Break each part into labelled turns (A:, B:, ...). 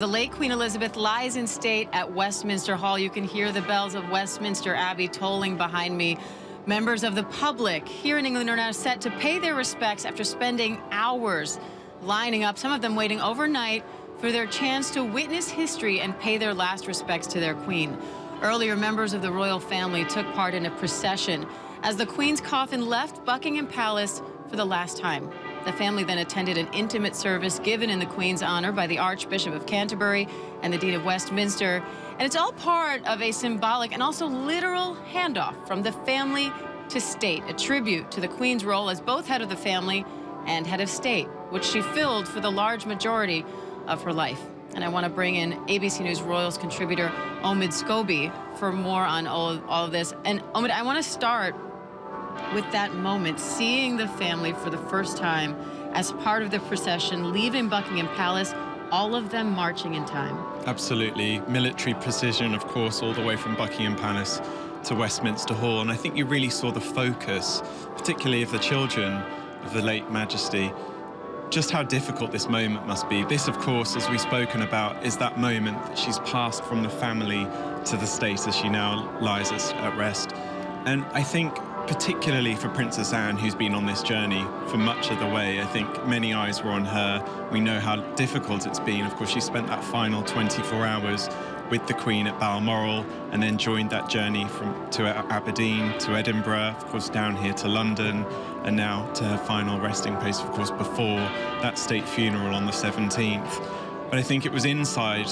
A: The late Queen Elizabeth lies in state at Westminster Hall. You can hear the bells of Westminster Abbey tolling behind me. Members of the public here in England are now set to pay their respects after spending hours lining up, some of them waiting overnight for their chance to witness history and pay their last respects to their queen. Earlier, members of the royal family took part in a procession as the Queen's coffin left Buckingham Palace for the last time. The family then attended an intimate service given in the Queen's honor by the Archbishop of Canterbury and the Dean of Westminster. And it's all part of a symbolic and also literal handoff from the family to state, a tribute to the Queen's role as both head of the family and head of state, which she filled for the large majority of her life. And I want to bring in ABC News Royals contributor Omid Scobie for more on all of this. And Omid, I want to start with that moment, seeing the family for the first time as part of the procession, leaving Buckingham Palace, all of them marching in time.
B: Absolutely. Military precision, of course, all the way from Buckingham Palace to Westminster Hall. And I think you really saw the focus, particularly of the children of the late Majesty, just how difficult this moment must be. This, of course, as we've spoken about, is that moment that she's passed from the family to the state as she now lies at rest. And I think particularly for Princess Anne, who's been on this journey for much of the way, I think many eyes were on her. We know how difficult it's been. Of course, she spent that final 24 hours with the Queen at Balmoral and then joined that journey to Aberdeen, to Edinburgh, of course down here to London, and now to her final resting place, of course, before that state funeral on the 17th. But I think it was inside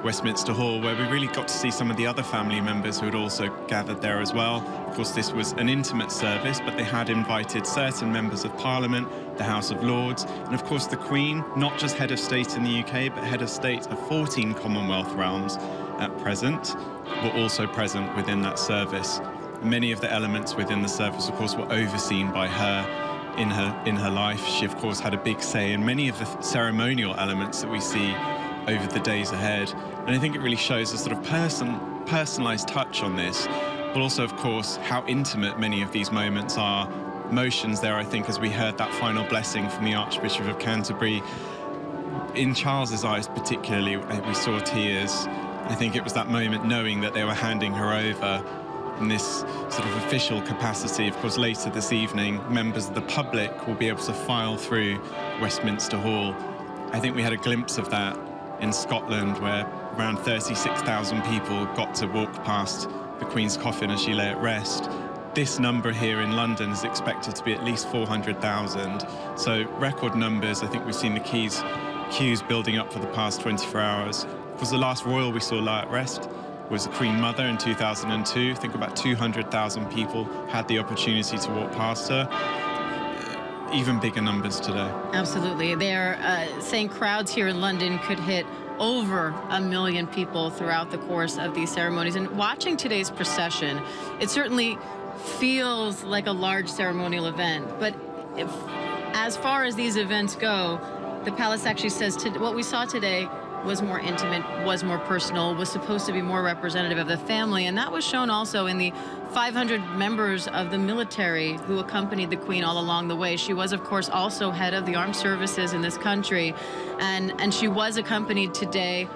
B: Westminster Hall where we really got to see some of the other family members who had also gathered there as well. Of course, this was an intimate service, but they had invited certain members of Parliament, the House of Lords, and of course the Queen, not just head of state in the UK, but head of state of 14 Commonwealth realms at present, were also present within that service. Many of the elements within the service, of course, were overseen by her in her life. She, of course, had a big say in many of the ceremonial elements that we see over the days ahead. And I think it really shows a sort of personalized touch on this, but also, of course, how intimate many of these moments are. Emotions there, I think, as we heard that final blessing from the Archbishop of Canterbury. In Charles's eyes particularly, we saw tears. I think it was that moment knowing that they were handing her over in this sort of official capacity. Of course, later this evening, members of the public will be able to file through Westminster Hall. I think we had a glimpse of that in Scotland, where around 36,000 people got to walk past the Queen's coffin as she lay at rest. This number here in London is expected to be at least 400,000. So record numbers. I think we've seen the queues building up for the past 24 hours. Because the last royal we saw lie at rest was the Queen Mother in 2002. I think about 200,000 people had the opportunity to walk past her. Even bigger numbers today.
A: Absolutely. They're saying crowds here in London could hit over 1 million people throughout the course of these ceremonies. And watching today's procession, it certainly feels like a large ceremonial event. But as far as these events go, the palace actually says what we saw today was more intimate, was more personal, was supposed to be more representative of the family. And that was shown also in the 500 members of the military who accompanied the Queen all along the way. She was, of course, also head of the armed services in this country. And she was accompanied today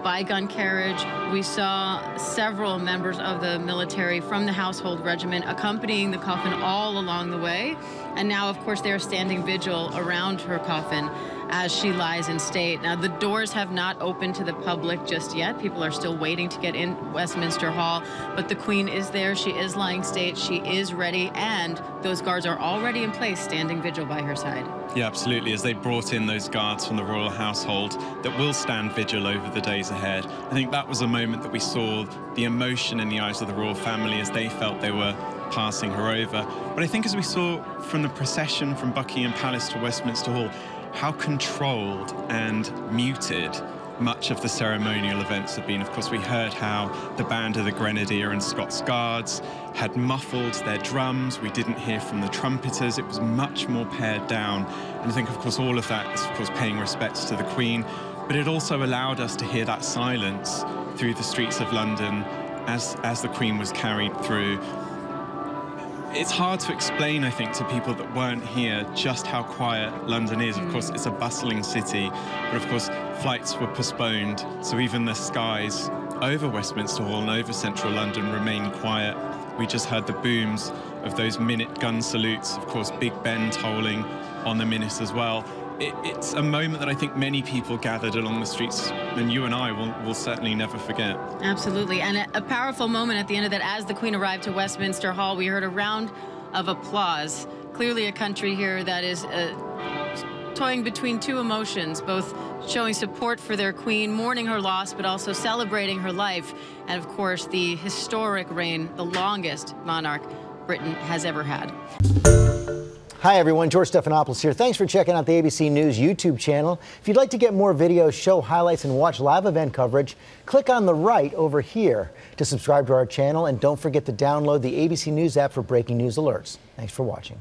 A: by gun carriage. We saw several members of the military from the household regiment accompanying the coffin all along the way. And now, of course, they're standing vigil around her coffin as she lies in state. Now, the doors have not opened to the public just yet. People are still waiting to get in Westminster Hall, but the Queen is there. She is lying state. She is ready, and those guards are already in place, standing vigil by her side.
B: Yeah, absolutely. As they brought in those guards from the royal household that will stand vigil over the days ahead. I think that was a moment that we saw the emotion in the eyes of the royal family as they felt they were passing her over. But I think as we saw from the procession from Buckingham Palace to Westminster Hall, how controlled and muted much of the ceremonial events have been. Of course, we heard how the band of the Grenadier and Scots Guards had muffled their drums. We didn't hear from the trumpeters. It was much more pared down. And I think, of course, all of that is, of course, paying respects to the Queen. But it also allowed us to hear that silence through the streets of London as the Queen was carried through. It's hard to explain, I think, to people that weren't here just how quiet London is. Of course, it's a bustling city, but of course, flights were postponed, so even the skies over Westminster Hall and over central London remained quiet. We just heard the booms of those minute gun salutes, of course Big Ben tolling on the minute as well. It's a moment that I think many people gathered along the streets, and you and I will certainly never forget.
A: Absolutely, and a powerful moment at the end of that. As the Queen arrived to Westminster Hall, we heard a round of applause. Clearly a country here that is toying between two emotions, both showing support for their queen, mourning her loss, but also celebrating her life, and of course the historic reign, the longest monarch Britain has ever had.
C: Hi everyone, George Stephanopoulos here. Thanks for checking out the ABC News YouTube channel. If you'd like to get more videos, show highlights, and watch live event coverage, click on the right over here to subscribe to our channel, and don't forget to download the ABC News app for breaking news alerts. Thanks for watching.